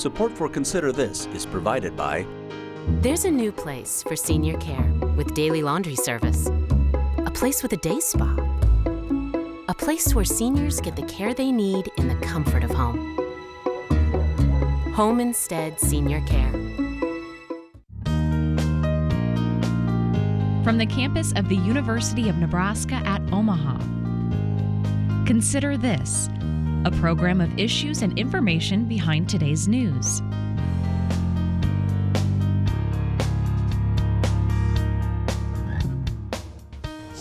Support for Consider This is provided by There's a new place for senior care with daily laundry service. A place with a day spa. A place where seniors get the care they need in the comfort of home. Home Instead Senior Care. From the campus of the University of Nebraska at Omaha. Consider This, a program of issues and information behind today's news.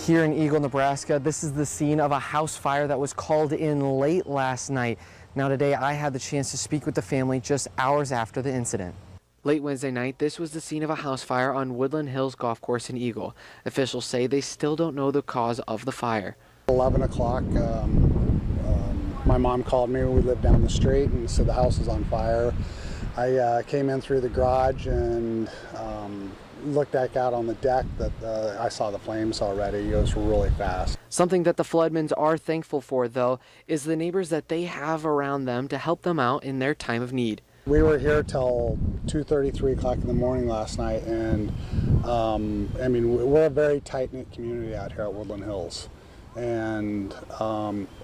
Here in Eagle, Nebraska, this is the scene of a house fire that was called in late last night. Now today I had the chance to speak with the family just hours after the incident. Late Wednesday night, this was the scene of a house fire on Woodland Hills Golf Course in Eagle. Officials say they still don't know the cause of the fire. 11 o'clock, my mom called me. We lived down the street and said the house was on fire. I came in through the garage and looked back out on the deck that I saw the flames already. It was really fast. Something that the Floodmans are thankful for, though, is the neighbors that they have around them to help them out in their time of need. We were here till 2:30, 3 o'clock in the morning last night, and I mean, we're a very tight-knit community out here at Woodland Hills, and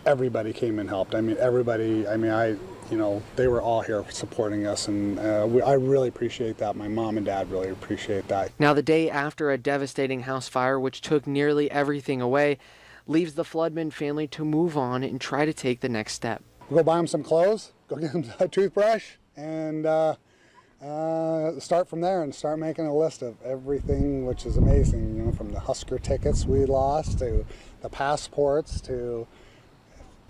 everybody came and helped. I mean, everybody, they were all here supporting us, and I really appreciate that. My mom and dad really appreciate that. Now, the day after a devastating house fire, which took nearly everything away, leaves the Floodman family to move on and try to take the next step. We'll go buy them some clothes, go get them a toothbrush, and start from there and start making a list of everything, which is amazing, from the Husker tickets we lost to the passports to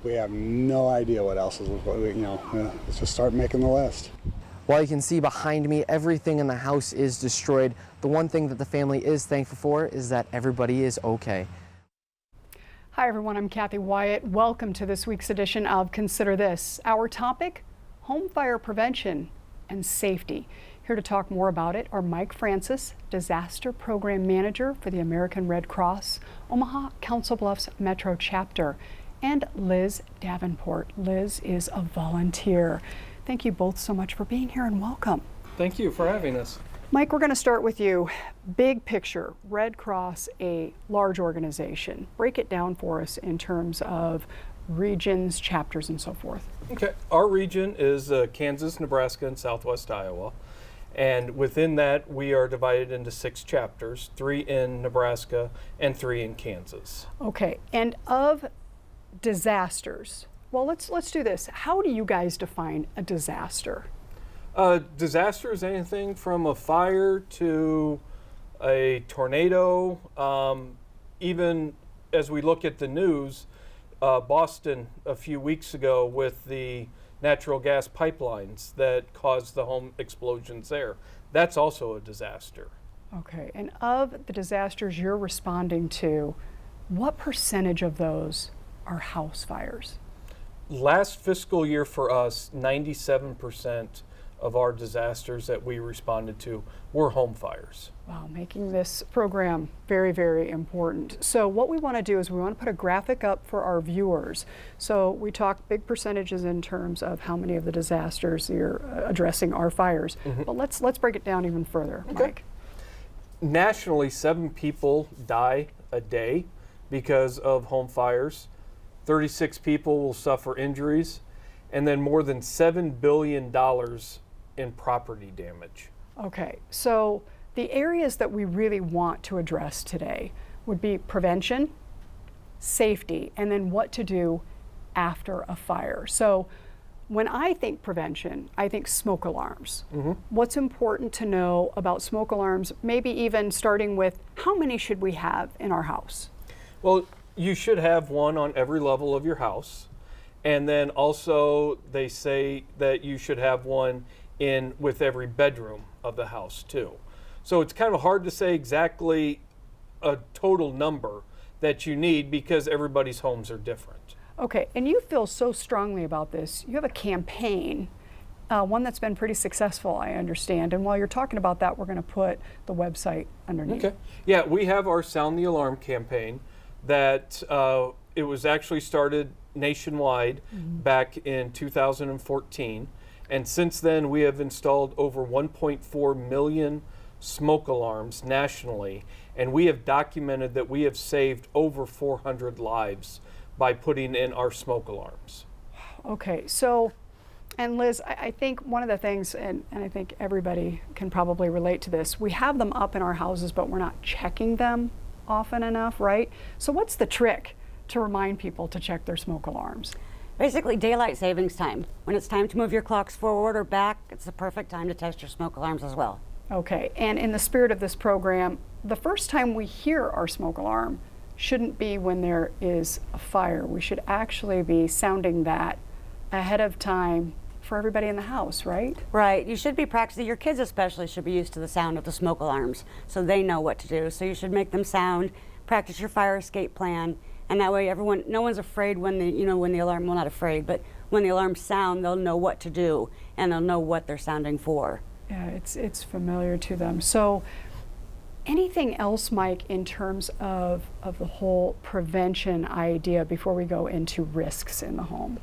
we have no idea what else is, let's just start making the list. While you can see behind me, everything in the house is destroyed. The one thing that the family is thankful for is that everybody is okay. Hi everyone, I'm Kathy Wyatt. Welcome to this week's edition of Consider This. Our topic, home fire prevention and safety. Here to talk more about it are Mike Francis, Disaster Program Manager for the American Red Cross, Omaha Council Bluffs Metro Chapter, and Liz Davenport. Liz is a volunteer. Thank you both so much for being here and welcome. Thank you for having us. Mike, we're going to start with you. Big picture, Red Cross, a large organization. Break it down for us in terms of regions, chapters, and so forth. Okay, our region is Kansas, Nebraska, and Southwest Iowa. And within that, we are divided into 6 chapters, 3 in Nebraska and 3 in Kansas. Okay, and of disasters, well, let's do this. How do you guys define a disaster? Disaster is anything from a fire to a tornado. Even as we look at the news, Boston a few weeks ago with the natural gas pipelines that caused the home explosions there. That's also a disaster. Okay, and of the disasters you're responding to, what percentage of those are house fires? Last fiscal year for us, 97% of our disasters that we responded to were home fires. Wow, making this program very, very important. So what we want to do is we want to put a graphic up for our viewers. So we talk big percentages in terms of how many of the disasters you're addressing are fires. Mm-hmm. But let's break it down even further, okay. Mike. Nationally, 7 people die a day because of home fires. 36 people will suffer injuries, and then more than $7 billion in property damage. Okay, so the areas that we really want to address today would be prevention, safety, and then what to do after a fire. So when I think prevention, I think smoke alarms. Mm-hmm. What's important to know about smoke alarms, maybe even starting with how many should we have in our house? Well, you should have one on every level of your house. And then also they say that you should have one with every bedroom of the house too. So it's kind of hard to say exactly a total number that you need because everybody's homes are different. Okay, and you feel so strongly about this. You have a campaign, one that's been pretty successful, I understand. And while you're talking about that, we're going to put the website underneath. Okay. Yeah, we have our Sound the Alarm campaign that it was actually started nationwide back in 2014. And since then, we have installed over 1.4 million smoke alarms nationally, and we have documented that we have saved over 400 lives by putting in our smoke alarms. Okay, so, and Liz, I think one of the things, and I think everybody can probably relate to this, we have them up in our houses, but we're not checking them often enough, right? So what's the trick to remind people to check their smoke alarms? Basically, daylight savings time. When it's time to move your clocks forward or back, it's the perfect time to test your smoke alarms as well. Okay, and in the spirit of this program, the first time we hear our smoke alarm shouldn't be when there is a fire. We should actually be sounding that ahead of time for everybody in the house, right? Right. You should be practicing. Your kids especially should be used to the sound of the smoke alarms so they know what to do. So you should make them sound, practice your fire escape plan, and that way no one's afraid when the alarm, well, not afraid, but when the alarms sound, they'll know what to do and they'll know what they're sounding for. Yeah, it's familiar to them. So anything else, Mike, in terms of the whole prevention idea before we go into risks in the home?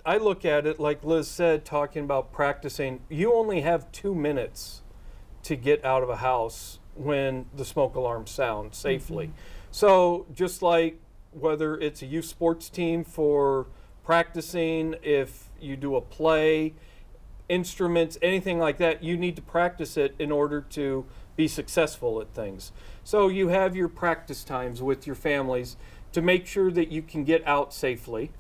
I look at it like Liz said, talking about practicing. You only have 2 minutes to get out of a house when the smoke alarm sounds safely. So just like whether it's a youth sports team for practicing, if you do a play, instruments, anything like that, you need to practice it in order to be successful at things. So you have your practice times with your families to make sure that you can get out safely.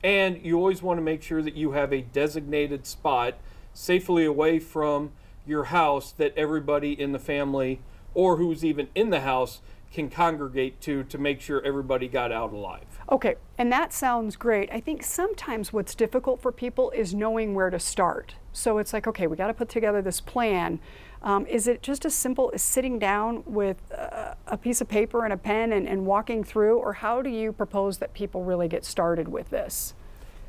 And you always want to make sure that you have a designated spot safely away from your house that everybody in the family or who's even in the house can congregate to make sure everybody got out alive. Okay, and that sounds great. I think sometimes what's difficult for people is knowing where to start. So it's like, okay, we got to put together this plan. Is it just as simple as sitting down with a piece of paper and a pen and walking through, or how do you propose that people really get started with this?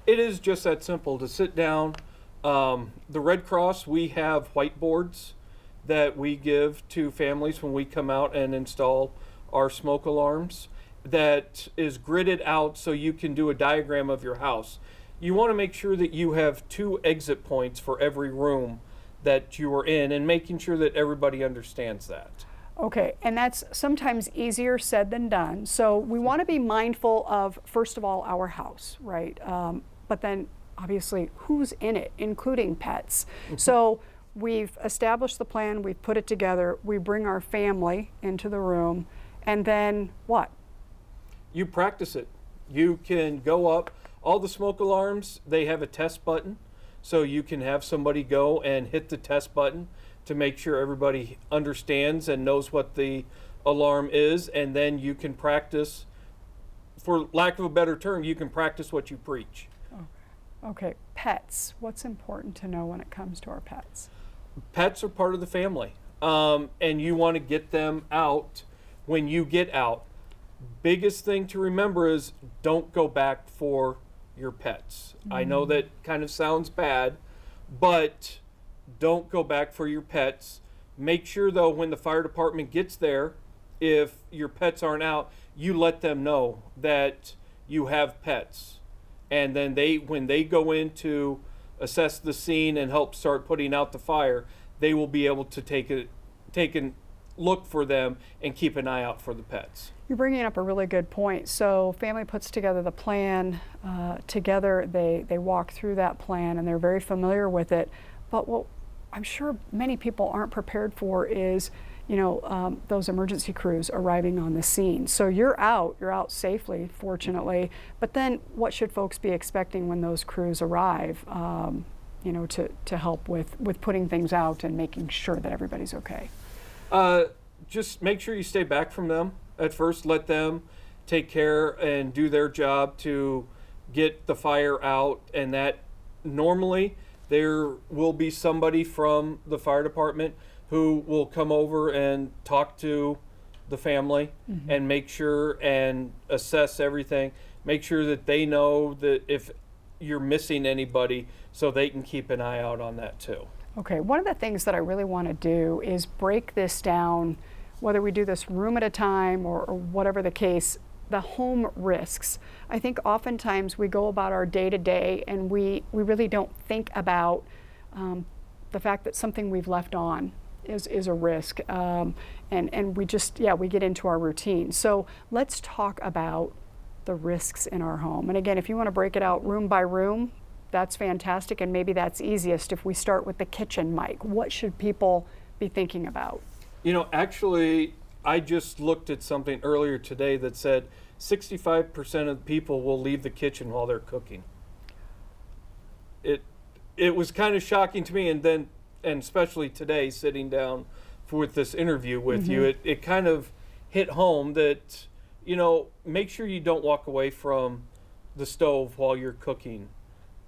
It is just that simple to sit down. The Red Cross, we have whiteboards that we give to families when we come out and install our smoke alarms that is gridded out so you can do a diagram of your house. You want to make sure that you have 2 exit points for every room that you are in and making sure that everybody understands that. Okay, and that's sometimes easier said than done. So we want to be mindful of, first of all, our house, right? But then obviously who's in it, including pets. So we've established the plan, we've put it together, we bring our family into the room, and then what? You practice it. You can go up. All the smoke alarms, they have a test button. So you can have somebody go and hit the test button to make sure everybody understands and knows what the alarm is. And then you can practice, for lack of a better term, you can practice what you preach. Okay, pets. What's important to know when it comes to our pets? Pets are part of the family. And you want to get them out when you get out. Biggest thing to remember is don't go back for your pets. I know that kind of sounds bad, but don't go back for your pets. Make sure though when the fire department gets there, if your pets aren't out, you let them know that you have pets. And then when they go in to assess the scene and help start putting out the fire, they will be able to take a look for them and keep an eye out for the pets. You're bringing up a really good point. So family puts together the plan together. They walk through that plan and they're very familiar with it. But what I'm sure many people aren't prepared for is, those emergency crews arriving on the scene. So you're out safely, fortunately. But then what should folks be expecting when those crews arrive? To help with putting things out and making sure that everybody's okay. Just make sure you stay back from them at first. Let them take care and do their job to get the fire out, and that normally there will be somebody from the fire department who will come over and talk to the family and make sure and assess everything. Make sure that they know that if you're missing anybody, so they can keep an eye out on that too. Okay, one of the things that I really want to do is break this down, whether we do this room at a time or whatever the case, the home risks. I think oftentimes we go about our day to day and we really don't think about the fact that something we've left on is a risk. And we just, we get into our routine. So let's talk about the risks in our home. And again, if you want to break it out room by room, that's fantastic. And maybe that's easiest if we start with the kitchen, Mike. What should people be thinking about? Actually, I just looked at something earlier today that said 65% of people will leave the kitchen while they're cooking. It was kind of shocking to me, and especially today, sitting down with this interview with you, it kind of hit home that, make sure you don't walk away from the stove while you're cooking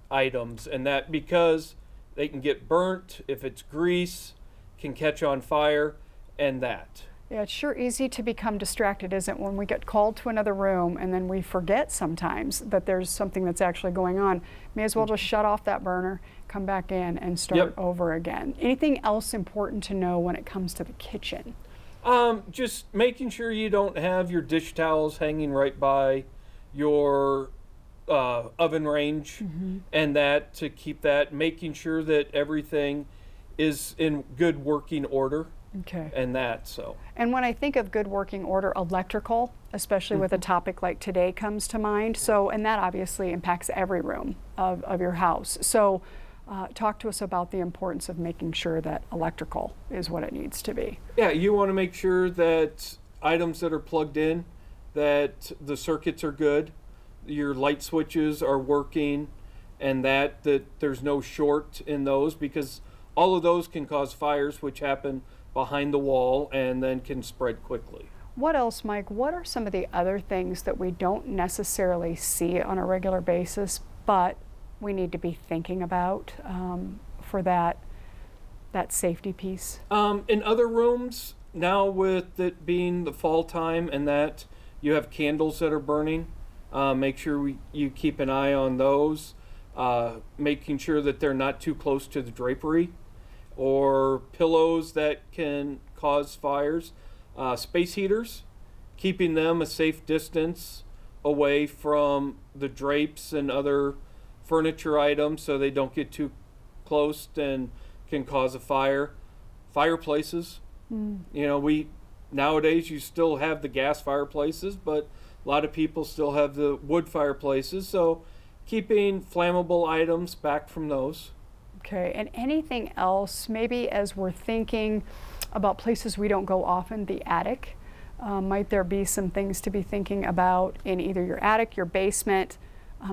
items, and that because they can get burnt, if it's grease, can catch on fire, and that. Yeah, it's sure easy to become distracted, isn't it, when we get called to another room and then we forget sometimes that there's something that's actually going on. May as well just shut off that burner, come back in, and start over again. Anything else important to know when it comes to the kitchen? Just making sure you don't have your dish towels hanging right by your oven range, and that to keep that, making sure that everything is in good working order. Okay. And that, so. And when I think of good working order, electrical, especially with a topic like today, comes to mind. So, and that obviously impacts every room of your house. So talk to us about the importance of making sure that electrical is what it needs to be. Yeah, you want to make sure that items that are plugged in, that the circuits are good, your light switches are working, and that there's no short in those, because all of those can cause fires, which happen behind the wall and then can spread quickly. What else, Mike? What are some of the other things that we don't necessarily see on a regular basis, but we need to be thinking about for that safety piece? In other rooms, now with it being the fall time and that you have candles that are burning, make sure you keep an eye on those, making sure that they're not too close to the drapery, or pillows that can cause fires. Space heaters, keeping them a safe distance away from the drapes and other furniture items so they don't get too close and can cause a fire. Fireplaces, nowadays you still have the gas fireplaces, but a lot of people still have the wood fireplaces, so keeping flammable items back from those. Okay, and anything else, maybe as we're thinking about places we don't go often, the attic, might there be some things to be thinking about in either your attic, your basement,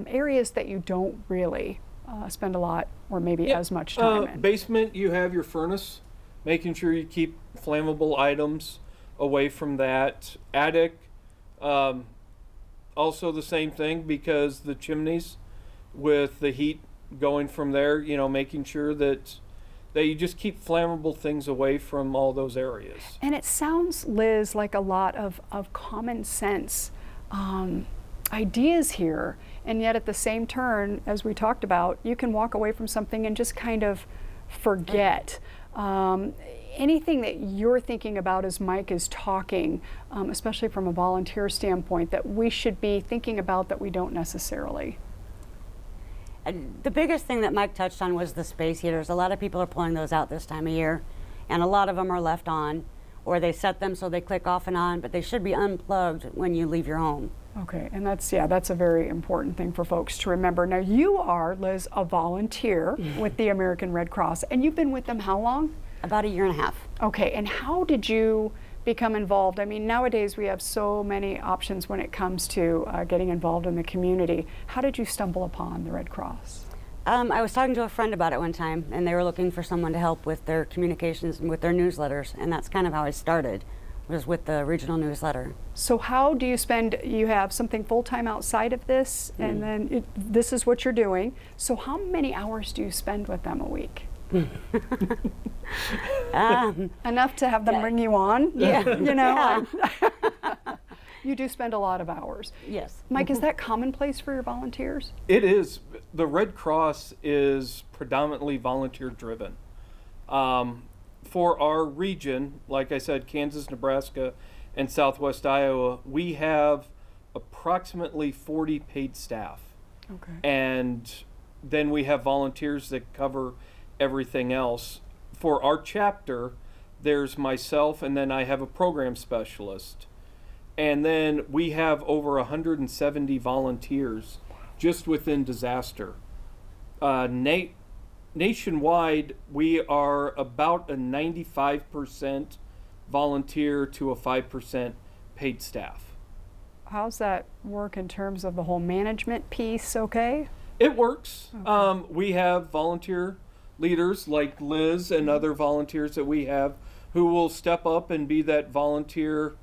areas that you don't really spend a lot or maybe as much time in? Basement, you have your furnace, making sure you keep flammable items away from that. Attic, also the same thing, because the chimneys with the heat going from there, making sure that you just keep flammable things away from all those areas. And it sounds, Liz, like a lot of common sense ideas here, and yet at the same turn, as we talked about, you can walk away from something and just kind of forget. Anything that you're thinking about as Mike is talking, especially from a volunteer standpoint, that we should be thinking about that we don't necessarily? The biggest thing that Mike touched on was the space heaters. A lot of people are pulling those out this time of year, and a lot of them are left on, or they set them so they click off and on, but they should be unplugged when you leave your home. Okay, and that's a very important thing for folks to remember. Now, you are, Liz, a volunteer with the American Red Cross, and you've been with them how long? About a year and a half. Okay, and how did you become involved? I mean, nowadays we have so many options when it comes to getting involved in the community. How did you stumble upon the Red Cross? I was talking to a friend about it one time, and they were looking for someone to help with their communications and with their newsletters, and that's kind of how I started, was with the regional newsletter. So how do you have something full-time outside of this, and then this is what you're doing. So how many hours do you spend with them a week? Enough to have them bring you on? Yeah. You do spend a lot of hours. Yes. Mike, is that commonplace for your volunteers? It is. The Red Cross is predominantly volunteer driven. For our region, like I said, Kansas, Nebraska, and Southwest Iowa, we have approximately 40 paid staff. Okay. And then we have volunteers that cover everything else. For our chapter, there's myself, and then I have a program specialist. And then we have over 170 volunteers just within disaster. Nationwide, we are about a 95% volunteer to a 5% paid staff. How's that work in terms of the whole management piece, okay? It works. Okay. We have volunteer leaders like Liz and other volunteers that we have who will step up and be that volunteer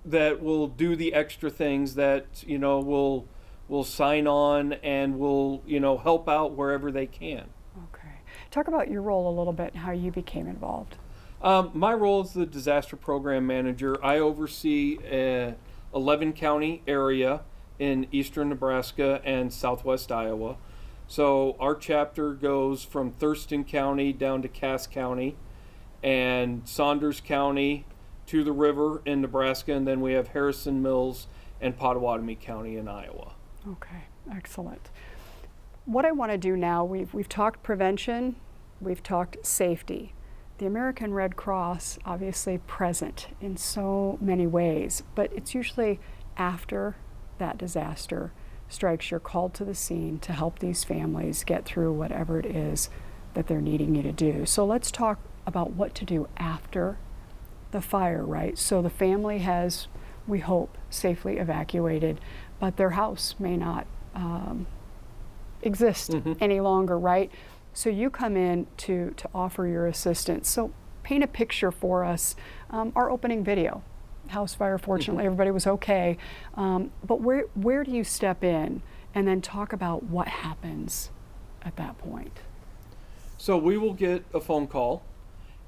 that will do the extra things, that, you know, will sign on and will, you know, help out wherever they can. Okay. Talk about your role a little bit and how you became involved. My role is the disaster program manager. I oversee a 11 county area in eastern Nebraska and southwest Iowa. So our chapter goes from Thurston County down to Cass County and Saunders County to the river in Nebraska, and then we have Harrison Mills and Pottawatomie County in Iowa. Okay, excellent. What I want to do now, we've talked prevention, we've talked safety. The American Red Cross, obviously present in so many ways, but it's usually after that disaster strikes, you're called to the scene to help these families get through whatever it is that they're needing you to do. So let's talk about what to do after the fire, right? So the family has, we hope, safely evacuated, but their house may not exist any longer, right? So you come in to offer your assistance. So paint a picture for us. Our opening video, house fire, fortunately everybody was okay, but where do you step in and then talk about what happens at that point? So we will get a phone call,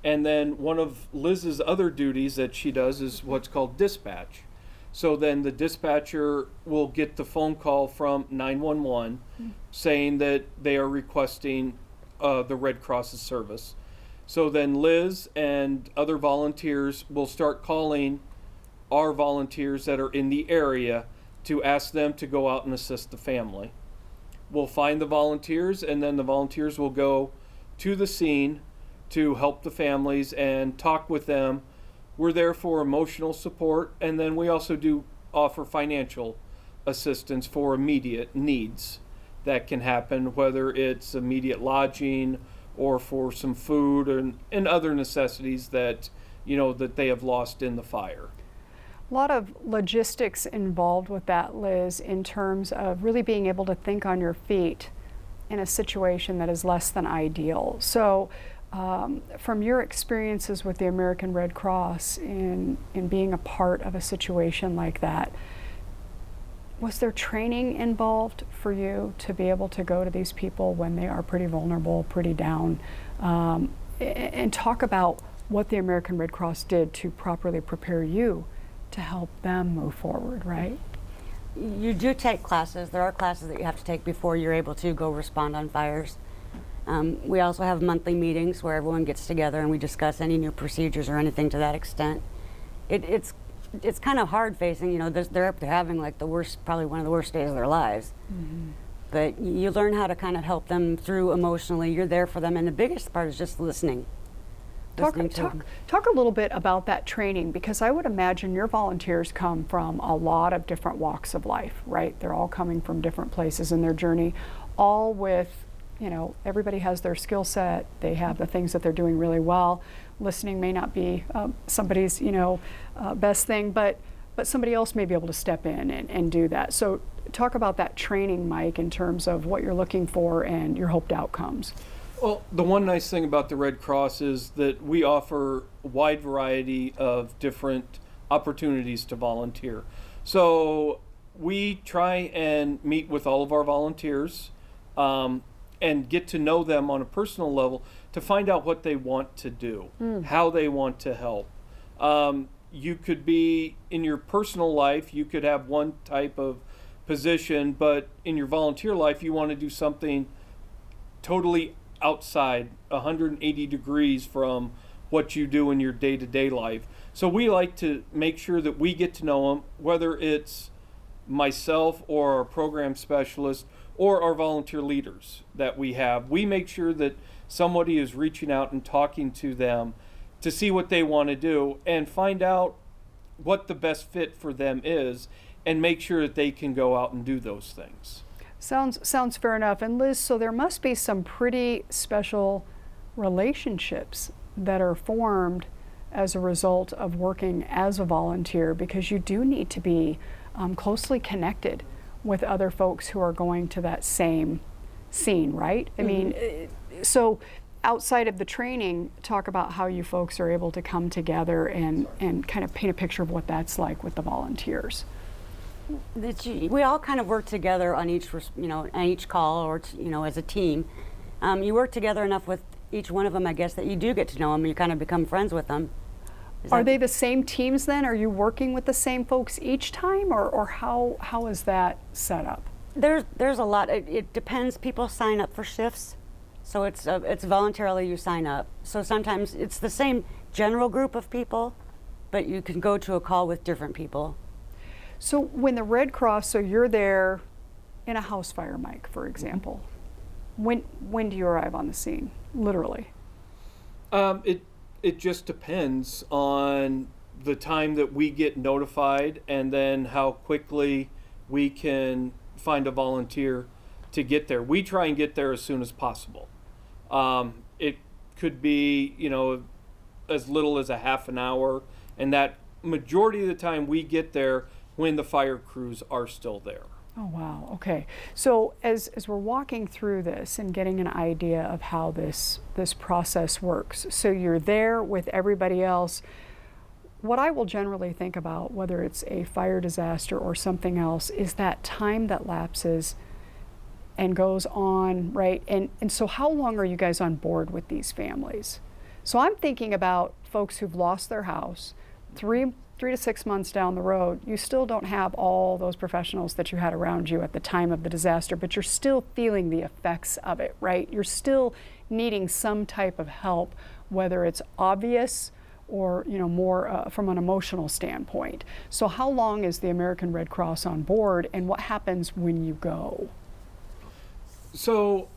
and then one of Liz's other duties that she does is what's called dispatch. So then the dispatcher will get the phone call from 911 saying that they are requesting the Red Cross's service. So then Liz and other volunteers will start calling our volunteers that are in the area to ask them to go out and assist the family. We'll find the volunteers, and then the volunteers will go to the scene to help the families and talk with them. We're there for emotional support, and then we also do offer financial assistance for immediate needs that can happen, whether it's immediate lodging or for some food and other necessities that, you know, that they have lost in the fire. A lot of logistics involved with that, Liz, in terms of really being able to think on your feet in a situation that is less than ideal. So from your experiences with the American Red Cross in being a part of a situation like that, was there training involved for you to be able to go to these people when they are pretty vulnerable, pretty down, and talk about what the American Red Cross did to properly prepare you to help them move forward, right? You do take classes. There are classes that you have to take before you're able to go respond on fires. We also have monthly meetings where everyone gets together and we discuss any new procedures or anything to that extent. It's kind of hard facing, you know, they're having like the worst, probably one of the worst days of their lives. But you learn how to kind of help them through emotionally. You're there for them, and the biggest part is just listening. Talk a little bit about that training, because I would imagine your volunteers come from a lot of different walks of life, right? They're all coming from different places in their journey, all with, you know, everybody has their skill set. They have the things that they're doing really well. Listening may not be somebody's, you know, best thing, but somebody else may be able to step in and do that. So talk about that training, Mike, in terms of what you're looking for and your hoped outcomes. Well, the one nice thing about the Red Cross is that we offer a wide variety of different opportunities to volunteer. So we try and meet with all of our volunteers and get to know them on a personal level to find out what they want to do, how they want to help. You could be, in your personal life, you could have one type of position, but in your volunteer life, you want to do something totally outside, 180 degrees from what you do in your day-to-day life. So we like to make sure that we get to know them, whether it's myself or our program specialist or our volunteer leaders that we have, we make sure that somebody is reaching out and talking to them to see what they want to do and find out what the best fit for them is and make sure that they can go out and do those things. Sounds fair enough. And Liz, so there must be some pretty special relationships that are formed as a result of working as a volunteer, because you do need to be closely connected with other folks who are going to that same scene, right? I mean, so outside of the training, talk about how you folks are able to come together and kind of paint a picture of what that's like with the volunteers. We all kind of work together on each, on each call, or as a team. You work together enough with each one of them, I guess, that you do get to know them. You kind of become friends with them. Are they the same teams then? Are you working with the same folks each time, or how is that set up? There's a lot. It depends. People sign up for shifts, so it's voluntarily you sign up. So sometimes it's the same general group of people, but you can go to a call with different people. So when the Red Cross, so you're there in a house fire, Mike, for example. When do you arrive on the scene, literally? It just depends on the time that we get notified and then how quickly we can find a volunteer to get there. We try and get there as soon as possible. It could be, as little as a half an hour, and that majority of the time we get there when the fire crews are still there. Oh, wow. Okay. So as we're walking through this and getting an idea of how this process works, so you're there with everybody else. What I will generally think about, whether it's a fire disaster or something else, is that time that lapses and goes on, right? And so how long are you guys on board with these families? So I'm thinking about folks who've lost their house, 3 to 6 months down the road. You still don't have all those professionals that you had around you at the time of the disaster, but you're still feeling the effects of it, right? You're still needing some type of help, whether it's obvious or more from an emotional standpoint. So how long is the American Red Cross on board, and what happens when you go? So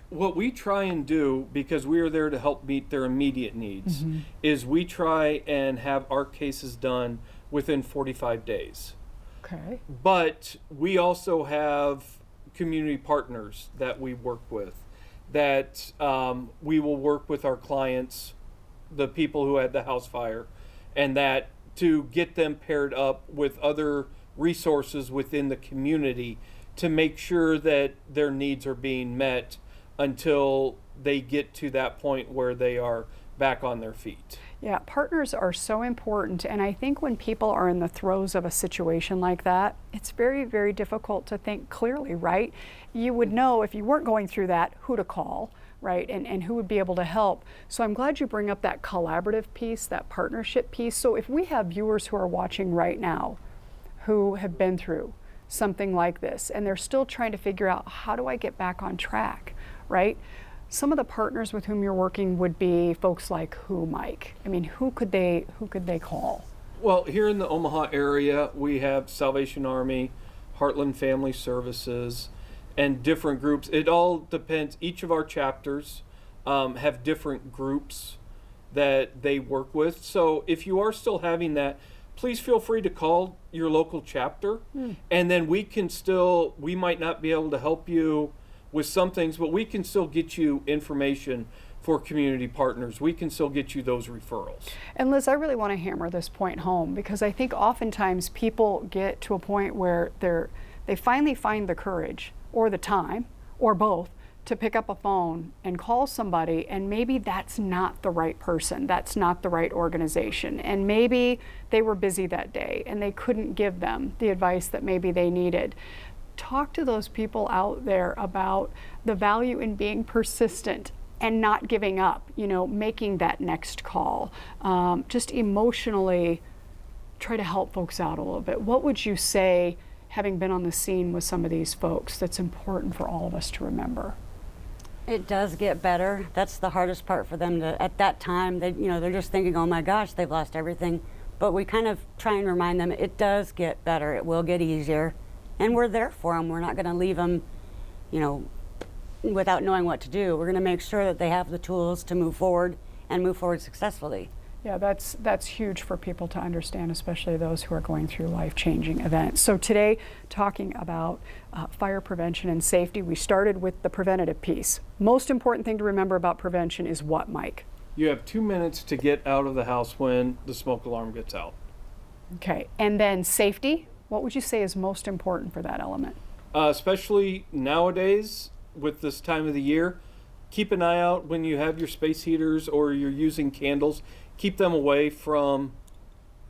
what we try and do, because we are there to help meet their immediate needs, is we try and have our cases done within 45 days. Okay. But we also have community partners that we work with, that we will work with our clients, the people who had the house fire, and that to get them paired up with other resources within the community to make sure that their needs are being met until they get to that point where they are back on their feet. Yeah, partners are so important, and I think when people are in the throes of a situation like that, it's very, very difficult to think clearly, right? You would know if you weren't going through that who to call, right, and who would be able to help. So I'm glad you bring up that collaborative piece, that partnership piece. So if we have viewers who are watching right now who have been through something like this, and they're still trying to figure out, how do I get back on track? Right? Some of the partners with whom you're working would be folks like who, Mike? I mean, who could they call? Well, here in the Omaha area, we have Salvation Army, Heartland Family Services, and different groups. It all depends. Each of our chapters have different groups that they work with. So if you are still having that, please feel free to call your local chapter, and then we might not be able to help you with some things, but we can still get you information for community partners. We can still get you those referrals. And Liz, I really want to hammer this point home, because I think oftentimes people get to a point where they finally find the courage or the time or both to pick up a phone and call somebody, and maybe that's not the right person, that's not the right organization, and maybe they were busy that day and they couldn't give them the advice that maybe they needed. Talk to those people out there about the value in being persistent and not giving up, making that next call. Just emotionally try to help folks out a little bit. What would you say, having been on the scene with some of these folks, that's important for all of us to remember? It does get better. That's the hardest part for them to, at that time, they're just thinking, oh my gosh, they've lost everything. But we kind of try and remind them it does get better. It will get easier. And we're there for them. We're not going to leave them, you know, without knowing what to do. We're going to make sure that they have the tools to move forward and move forward successfully. Yeah, that's huge for people to understand, especially those who are going through life-changing events. So today, talking about fire prevention and safety, we started with the preventative piece. Most important thing to remember about prevention is what, Mike? You have 2 minutes to get out of the house when the smoke alarm gets out. Okay, and then safety, what would you say is most important for that element? Especially nowadays with this time of the year, keep an eye out when you have your space heaters or you're using candles. Keep them away from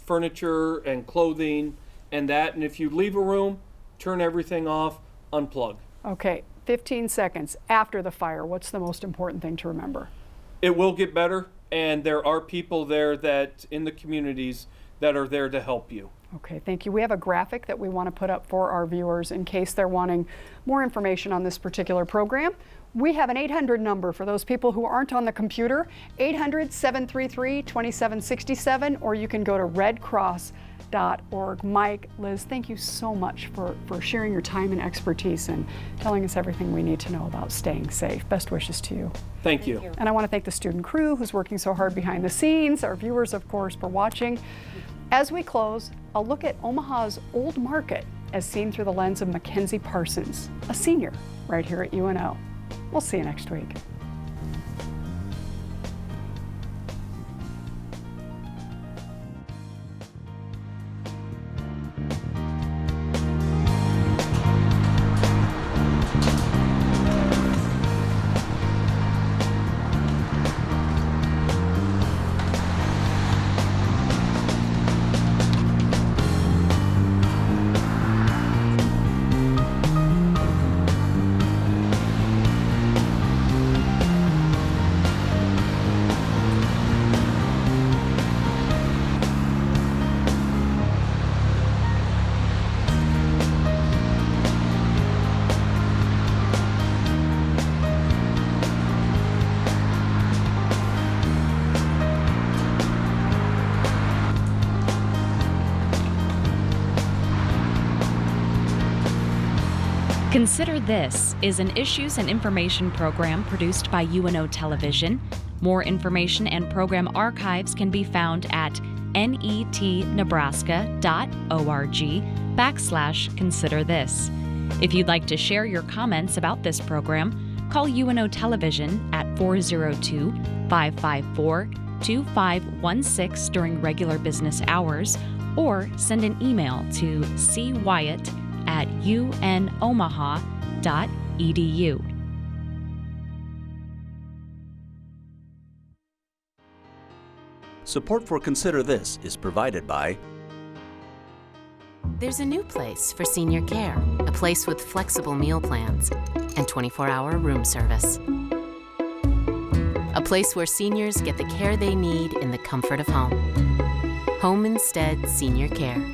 furniture and clothing and that. And if you leave a room, turn everything off, unplug. Okay, 15 seconds after the fire, what's the most important thing to remember? It will get better, and there are people there that in the communities that are there to help you. Okay, thank you. We have a graphic that we want to put up for our viewers in case they're wanting more information on this particular program. We have an 800 number for those people who aren't on the computer, 800-733-2767, or you can go to redcross.org. Mike, Liz, thank you so much for sharing your time and expertise and telling us everything we need to know about staying safe. Best wishes to you. Thank you. And I want to thank the student crew who's working so hard behind the scenes, our viewers, of course, for watching. As we close, a look at Omaha's Old Market as seen through the lens of Mackenzie Parsons, a senior right here at UNO. We'll see you next week. Consider This is an issues and information program produced by UNO Television. More information and program archives can be found at netnebraska.org/Consider This. If you'd like to share your comments about this program, call UNO Television at 402-554-2516 during regular business hours, or send an email to cwyatt@unomaha.edu. Support for Consider This is provided by There's a new place for senior care, a place with flexible meal plans and 24-hour room service. A place where seniors get the care they need in the comfort of home. Home Instead Senior Care.